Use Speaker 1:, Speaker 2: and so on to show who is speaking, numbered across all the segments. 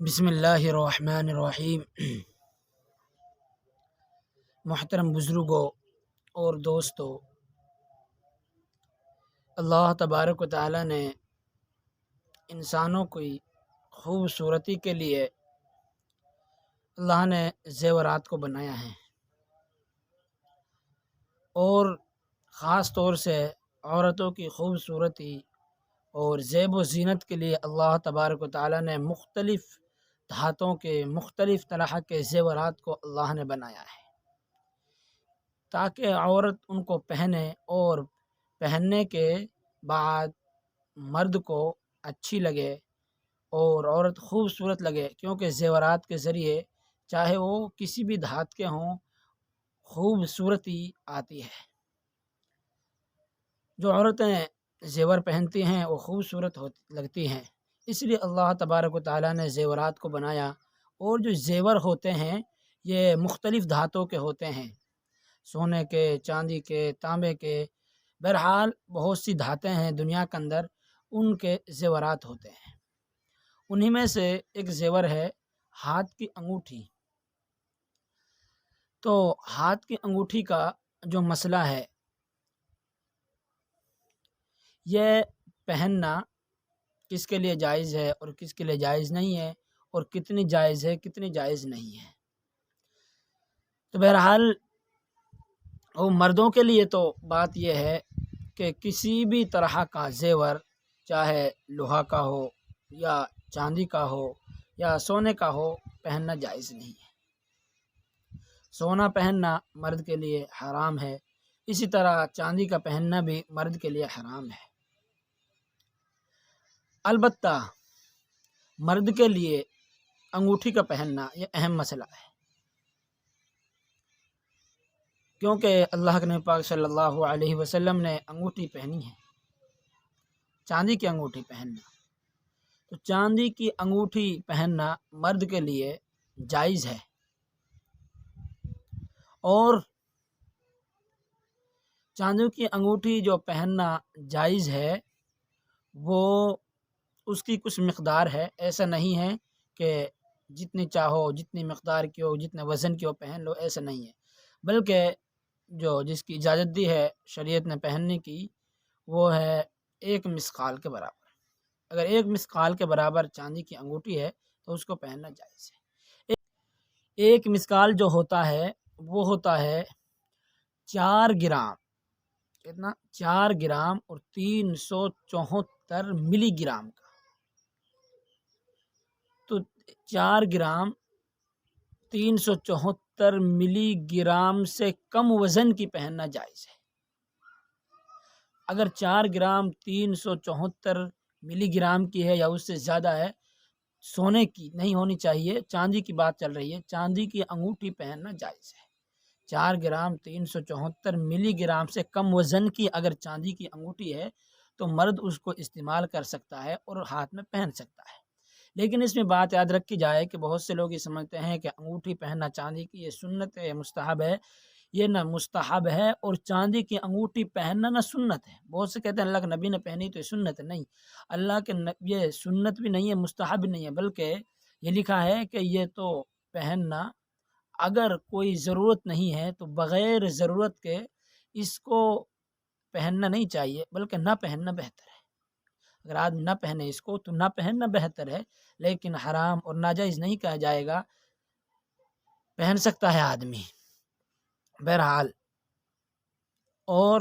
Speaker 1: بسم اللہ الرحمن الرحیم۔ محترم بزرگوں اور دوستو، اللہ تبارک و تعالی نے انسانوں کی خوبصورتی کے لیے اللہ نے زیورات کو بنایا ہے، اور خاص طور سے عورتوں کی خوبصورتی اور زیب و زینت کے لیے اللہ تبارک و تعالی نے مختلف دھاتوں کے مختلف طرح کے زیورات کو اللہ نے بنایا ہے، تاکہ عورت ان کو پہنے اور پہننے کے بعد مرد کو اچھی لگے اور عورت خوبصورت لگے، کیونکہ زیورات کے ذریعے چاہے وہ کسی بھی دھات کے ہوں خوبصورتی آتی ہے۔ جو عورتیں زیور پہنتی ہیں وہ خوبصورت لگتی ہیں، اس لیے اللہ تبارک و تعالیٰ نے زیورات کو بنایا۔ اور جو زیور ہوتے ہیں یہ مختلف دھاتوں کے ہوتے ہیں، سونے کے، چاندی کے، تانبے کے، بہرحال بہت سی دھاتیں ہیں دنیا کے اندر، ان کے زیورات ہوتے ہیں۔ انہی میں سے ایک زیور ہے ہاتھ کی انگوٹھی۔ تو ہاتھ کی انگوٹھی کا جو مسئلہ ہے، یہ پہننا کس کے لیے جائز ہے اور کس کے لیے جائز نہیں ہے، اور کتنی جائز ہے کتنی جائز نہیں ہے۔ تو بہرحال وہ مردوں کے لیے تو بات یہ ہے کہ کسی بھی طرح کا زیور، چاہے لوہا کا ہو یا چاندی کا ہو یا سونے کا ہو، پہننا جائز نہیں ہے۔ سونا پہننا مرد کے لیے حرام ہے، اسی طرح چاندی کا پہننا بھی مرد کے لیے حرام ہے۔ البتہ مرد کے لیے انگوٹھی کا پہننا یہ اہم مسئلہ ہے، کیونکہ اللہ کے نبی پاک صلی اللہ علیہ وسلم نے انگوٹھی پہنی ہے، چاندی کی انگوٹھی پہننا۔ تو چاندی کی انگوٹھی پہننا مرد کے لیے جائز ہے، اور چاندی کی انگوٹھی جو پہننا جائز ہے وہ اس کی کچھ مقدار ہے، ایسا نہیں ہے کہ جتنی چاہو جتنی مقدار کی ہو جتنے وزن کی ہو پہن لو، ایسا نہیں ہے، بلکہ جس کی اجازت دی ہے شریعت نے پہننے کی وہ ہے 1 مثقال کے برابر۔ اگر 1 مثقال کے برابر چاندی کی انگوٹھی ہے تو اس کو پہننا جائز ہے۔ 1 مثقال جو ہوتا ہے وہ ہوتا ہے 4 گرام، کتنا؟ 4 گرام اور 374 ملی گرام کا۔ تو 4 گرام 374 ملی گرام سے کم وزن کی پہننا جائز ہے۔ اگر 4 گرام 374 ملی گرام کی ہے یا اس سے زیادہ ہے، سونے کی نہیں ہونی چاہیے، چاندی کی بات چل رہی ہے، چاندی کی انگوٹھی پہننا جائز ہے۔ 4 گرام 374 ملی گرام سے کم وزن کی اگر چاندی کی انگوٹھی ہے تو مرد اس کو استعمال کر سکتا ہے اور ہاتھ میں پہن سکتا ہے۔ لیکن اس میں بات یاد رکھی جائے کہ بہت سے لوگ یہ سمجھتے ہیں کہ انگوٹھی پہننا چاندی کی یہ سنت ہے، مستحب ہے۔ یہ نہ مستحب ہے، اور چاندی کی انگوٹھی پہننا نہ سنت ہے۔ بہت سے کہتے ہیں اللہ کے نبی نے پہنی تو یہ سنت ہے، نہیں، اللہ کے یہ سنت بھی نہیں ہے، مستحب بھی نہیں ہے، بلکہ یہ لکھا ہے کہ یہ تو پہننا اگر کوئی ضرورت نہیں ہے تو بغیر ضرورت کے اس کو پہننا نہیں چاہیے، بلکہ نہ پہننا بہتر ہے۔ اگر آدمی نہ پہنے اس کو تو نہ پہننا بہتر ہے، لیکن حرام اور ناجائز نہیں کہا جائے گا، پہن سکتا ہے آدمی۔ بہرحال اور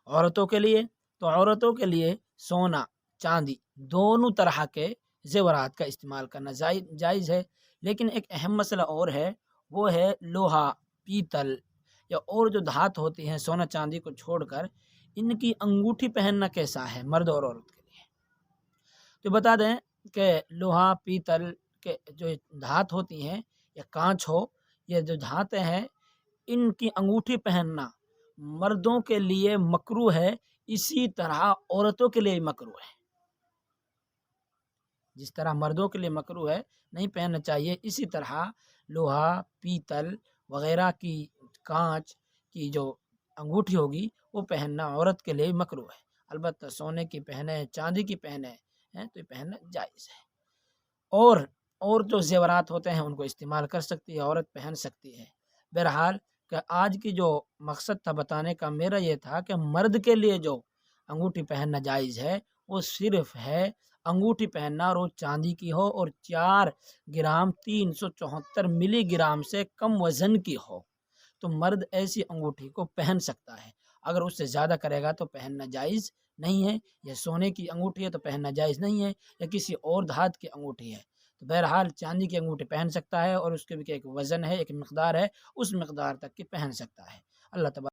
Speaker 1: عورتوں کے لیے، تو عورتوں کے لیے سونا چاندی دونوں طرح کے زیورات کا استعمال کرنا جائز ہے، لیکن ایک اہم مسئلہ اور ہے، وہ ہے لوہا، پیتل یا اور جو دھات ہوتی ہیں سونا چاندی کو چھوڑ کر، ان کی انگوٹھی پہننا کیسا ہے مرد اور عورت کے لیے۔ تو بتا دیں کہ لوہا، پیتل کے جو دھات ہوتی ہیں یا کانچ ہو، یہ جو دھاتیں ہیں ان کی انگوٹھی پہننا مردوں کے لیے مکروہ ہے، اسی طرح عورتوں کے لیے مکروہ ہے۔ جس طرح مردوں کے لیے مکروہ ہے، نہیں پہننا چاہیے، اسی طرح لوہا، پیتل وغیرہ کی کانچ کی جو انگوٹھی ہوگی وہ پہننا عورت کے لیے مکروہ ہے۔ البتہ سونے کی پہنے، چاندی کی پہنے ہیں تو یہ پہننا جائز ہے۔ اور جو زیورات ہوتے ہیں ان کو استعمال کر سکتی ہے، عورت پہن سکتی ہے۔ بہرحال کہ آج کی جو مقصد تھا بتانے کا میرا یہ تھا کہ مرد کے لیے جو انگوٹھی پہننا جائز ہے وہ صرف ہے انگوٹھی پہننا، اور وہ چاندی کی ہو اور 4 گرام 374 ملی گرام سے کم وزن کی ہو، تو مرد ایسی انگوٹھی کو پہن سکتا ہے۔ اگر اس سے زیادہ کرے گا تو پہننا جائز نہیں ہے۔ یا سونے کی انگوٹھی ہے تو پہننا جائز نہیں ہے، یا کسی اور دھات کی انگوٹھی ہے تو بہرحال چاندی کی انگوٹھی پہن سکتا ہے، اور اس کے بھی ایک وزن ہے، ایک مقدار ہے، اس مقدار تک کی پہن سکتا ہے۔ اللہ تبارک